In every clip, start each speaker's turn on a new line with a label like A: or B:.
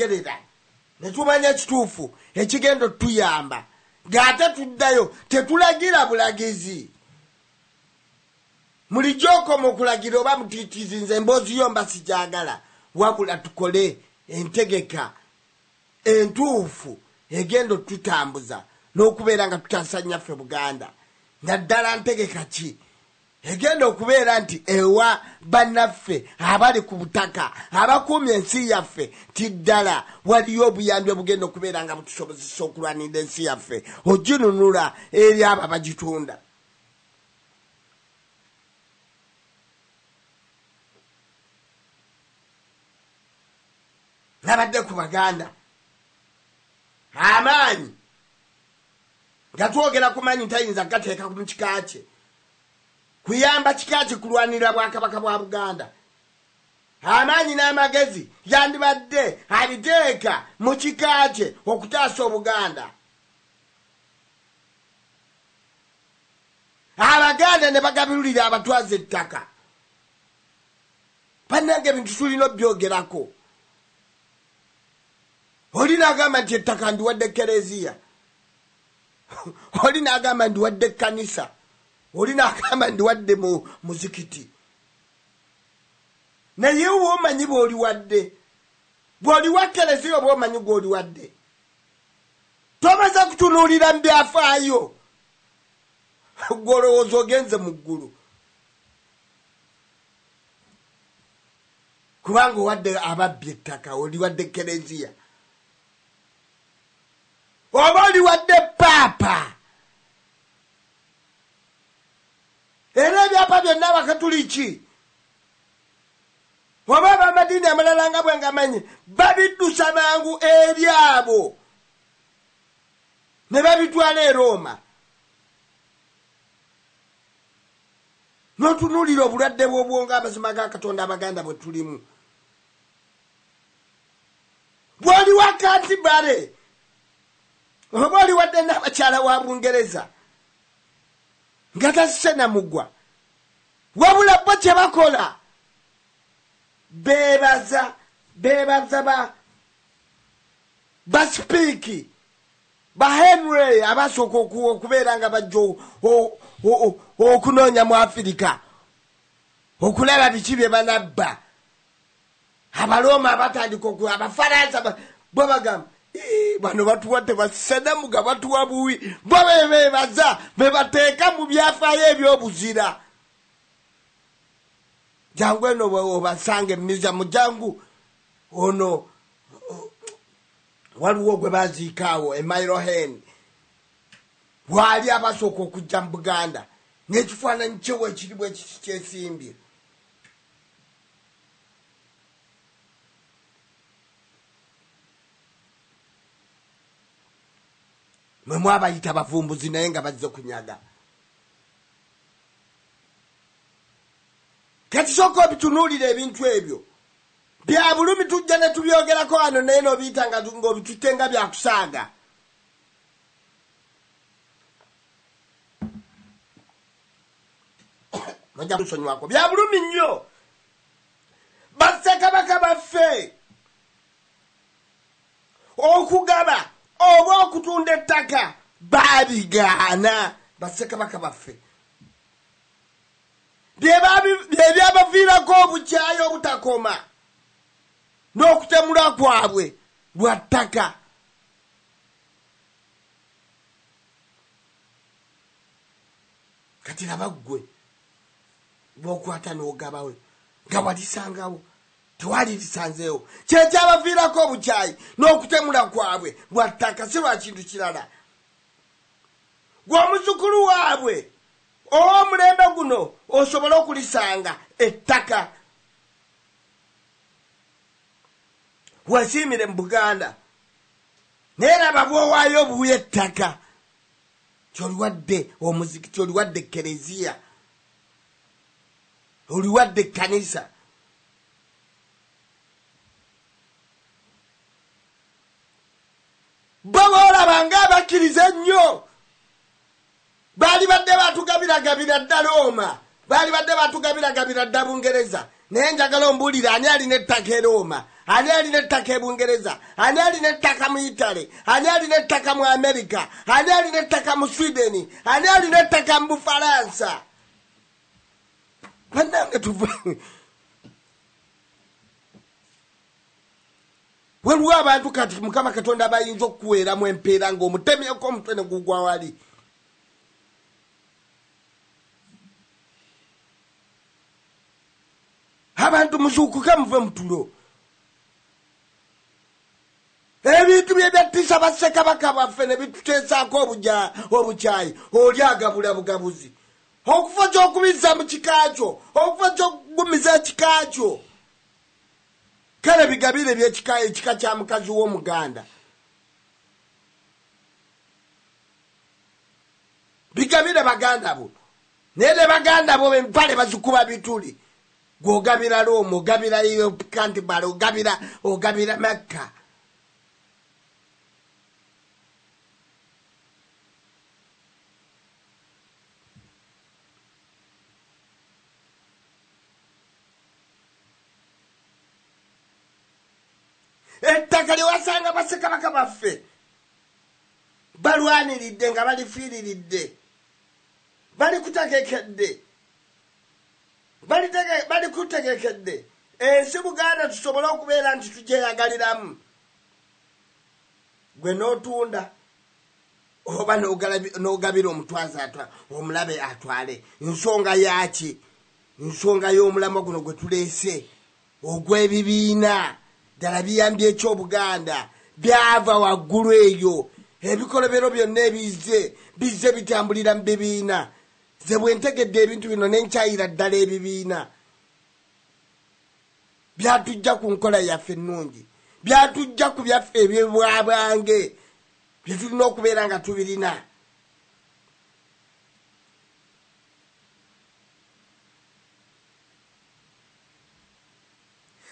A: twogerera ne tumanya ekituufu ekigendo tuyamba ng'ate tuddayo tetulagira bulagizi mulijoko mu kulagira oba mutitiizi nze emboozi yo mba sijagala wabula tukole entegeka entuufu egendo tutambuza n'okubeera nga tutasanya ffe Buganda naddala ntegeka ki egenda okubeera nti ewa bannaffe abali ku butaka abakuumya ensi yaffe tiddala waliyo obuyambi obugenda okubeera nga butusobozesa okulwanira ensi yaffe oginunula eri abo abagitunda. Nabadde ku Baganda amaanyi nga twogera ku maanyi tayinza gateeka ku kika kye kuyamba kika kye kulwanira Bwakabaka bwa Buganda. Amaanyi n'amagezi yandibadde abiteeka mu kika kye okutaasa Obuganda. Abaganda ne bagabirulira abatwaza ettaka. Bannange ebintu tulina obyogerako. Olina agamba nti ettaka ndiwadde Kereziya. Olina agamba ndiwadde Kanisa. Olina agamba ndiwadde mu muzikiti. Naye womanyi bw'oli wadde. Bw'oli wa Kereziya oba omanyi gw'oli wadde. Tomaze kutunuulira mu byafaayo. Gw'olowooza ogenze mu ggulu. Kubanga owadde ababbi ettaka oli wadde Kereziya. Oba oli wadde Paapa. Era ebyapa byonna Abakatuliki oba ab'amadiini amalala nga bwe ngamanyi babiddusa mangu eri abo ne babitwala e Roma. N'otunuulira obulwadde bw'obwongo amazima ga Katonda Abaganda bwe tulimu. Bw'oli wa Kantibale oba oli wadde n'abakyala wa Bungereza nga tasise na mugwa wabula bo kye bakola beebaza ba sipiiki ba Henry abasooka okubeera nga bajja okunoonya mu Afirika okulaba biki bye banabba. Abaloma abatandika Abafalansa bo bagamba bano batuwadde bassenamuga batuwa buwi bo beebaza bebateeka mu byafaayo ebyobuzira. Jangu eno obasange emiza mu jangu ono waliwo gwe baziikaawo Emairohen wali abasooka okujja mu Buganda n'ekifaananyi kyewo ekirimu kyesimbye. Mwe mwabayita bavumbuzi naye nga bazze kunyaga. Kati sooka obitunuulira ebintu ebyo bya bulumi tujja ne tubyogerako wano naye n'obiyita ng'obitutte nga byakusaaga. Nojja kusonywako bya bulumi nnyo. Bassekabaka baffe okugaba oba okutunda ettaka baabigaana. Bassekabaka baffe byebyabaviirako obukyayi obutakoma n'okutemula kwabwe lwa ttaka. Kati laba ggwe bw'okwata n'ogabawe nga walisangawo tewali lisanzeewo kyekyabaviirako obukyayi n'okutemula kwabwe lwa ttaka si lwa kintu kirala. Gw'omuzukulu waabwe ow'omulembe guno osobola okulisanga ettaka. Wasiimire mu Buganda naye laba bw'owaayo obuwi ettaka kyoliwadde omuzikiti oliwadde Kereziya oliwadde Kanisa. Bo boolaba ng'abakkiriza ennyo baali badde batugabiragabira dda Roma baali badde batugabiragabira dda Bungereza naye njagala ombuulira ani alina ettaka e Roma ani alina ettaka e Bungereza, ani alina ettaka mu Italy, ani alina ettaka mu America, ani alina ettaka mu Sweden, ani alina ettaka mu Bufaransa. Bannange tuve waliwo abantu kati Mukama Katonda bayinza okuweeramu empeera ng'omutemyeko omutwe ne gugwa wali. Abantu muzuukuke muve mu tulo. Ebintu bye byattisa bassekabaka baffe ne bituteesaako obukyayi, oli agabula bugabuzi. Okufa ky'okubizza mu kika kyo, okufa ky'okugumiza ekika kyo. Kale bigabire ekika kya mukazi w'Omuganda. Bigabire baganda bo. Nere baganda bo bempale bazikuba bituli. Gwogabira Roma, ogabira iyo Canterbury, ogabira Mecca. Ettaka lyewasanga bassekabaka baffe balwaniridde nga balifiiriridde, balikutegekedde, balikutegekedde. Ensi Buganda tusobole okubeera nti tugyeyagaliramu. Gwe n'otunda oba n'ogabira omutwazi omulabe atwale. Nsonga yaki? Nsonga y'omulamwa guno gwe tuleese ogw'ebibiina. Ddala biyambye eky'Obuganda byava waggulu eyo. Ebikolobero byonna bizze bitambulira mu bibiina. Ze bwe ntegedde ebintu bino ne nkyayira ddala ebibiina. Byatujja ku nkola yaffe ennungi, byatujja ku byaffe ebyobwabange bye tulina okubeera nga tubirina.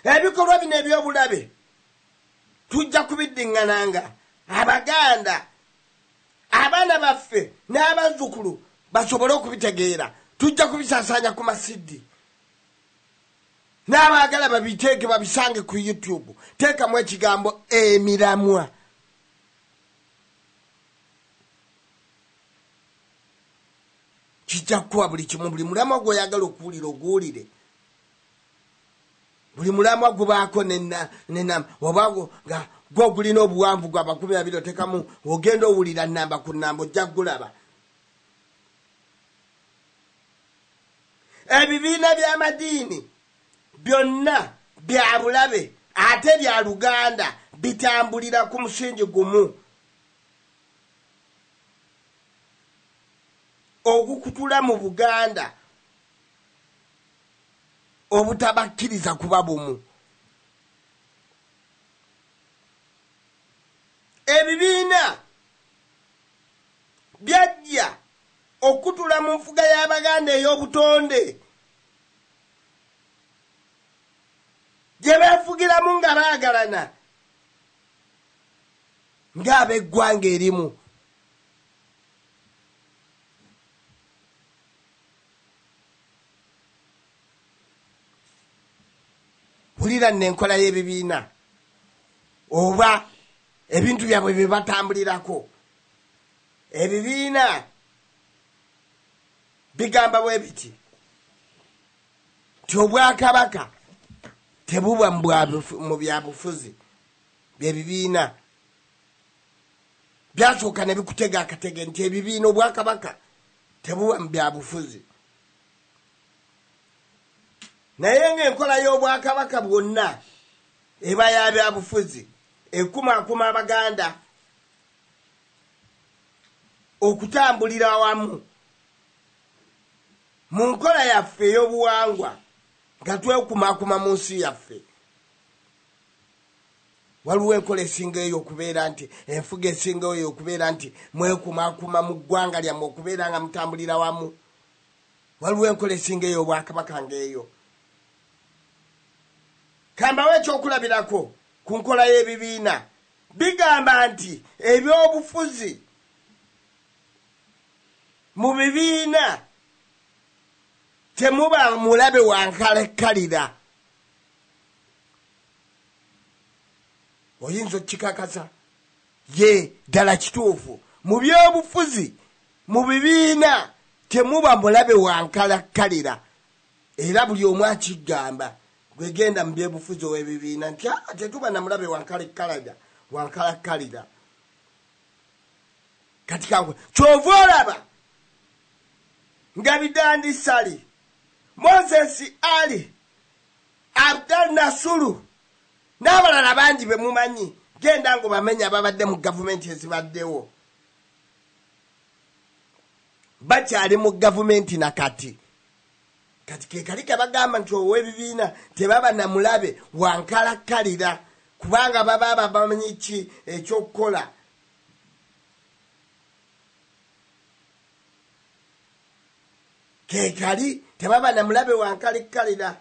A: Ebikolwa bino eby'obulabe tujja kubiddiŋŋananga. Abaganda, abaana baffe n'abazzukulu basobole okubitegeera. Tujja kubisaasaanya ku masiddi. N'abaagala babiteeke babisange ku YouTube. Teekamu ekigambo emiramwa. Kijja kuwa buli kimu. Buli mulamwa gw'oyagala okuwulira oguwulire. Buli mulamwa gubaako nenamba. Oba gw'ogulina obuwanvu gwa 20 oteekamu ogenda owulira nnamba ku nnamba ojja gulaba. Ebibiina by'amadiini byonna bya bulabe ate bya Luganda bitambulira ku musingi gumu. Ogukutula mu Buganda obutabakkiriza kuba bumu. Ebibiina byajja okutula mu nfuga y'Abaganda ey'obutonde gye beefugiramu nga baagalana ng'ab'eggwanga erimu. Wulira n'enkola y'ebibiina oba ebintu byabwe bye batambulirako. Ebibiina bigamba bwe biti nti Obwakabaka tebuba mu byabufuzi. By'ebibiina byasooka ne bikutega akatege nti ebibiina Obwakabaka tebuba mu byabufuzi. Naye ng'enkola y'Obwakabaka bwonna eba ya byabufuzi ekumaakuma Abaganda okutambulira awamu mu nkola yaffe ey'obuwangwa nga twekumaakuma mu nsi yaffe. Waliwo enkola esinga eyo okubeera nti enfuga esinga eyo okubeera nti mwekumaakuma mu ggwanga lyammwe okubeera nga mutambulira wamu. Waliwo enkola esinga eyo Obwakabaka ng'eyo. Kambawo ekyokulabirako ku nkola y'ebibiina bigamba nti ebyobufuzi mu bibiina temuba mulabe wankalekkalira. oyinza okikakasa ye ddala kituufu mu byobufuzi mu bibiina temuba mulabe wankalakkalira era buli omu akigamba gwegenda mu byobufuzi ow'ebibiina nti tetuba na mulabe wankalakkalira kati kankwe kyova olaba nga Bidandi Sali, Moses Ali, Abdal Nasulu n'abalala bangi be mumanyi genda ngo bamenya babadde mu gavumenti ezibaddewo bakyali mu gavumenti nakati kati ke kali bagamba nti ow'ebibiina tebaba na mulabe wankalakkalira kubanga baba bamanyi ki ekyokukola ke kali tebaba na mulabe wankalakkalira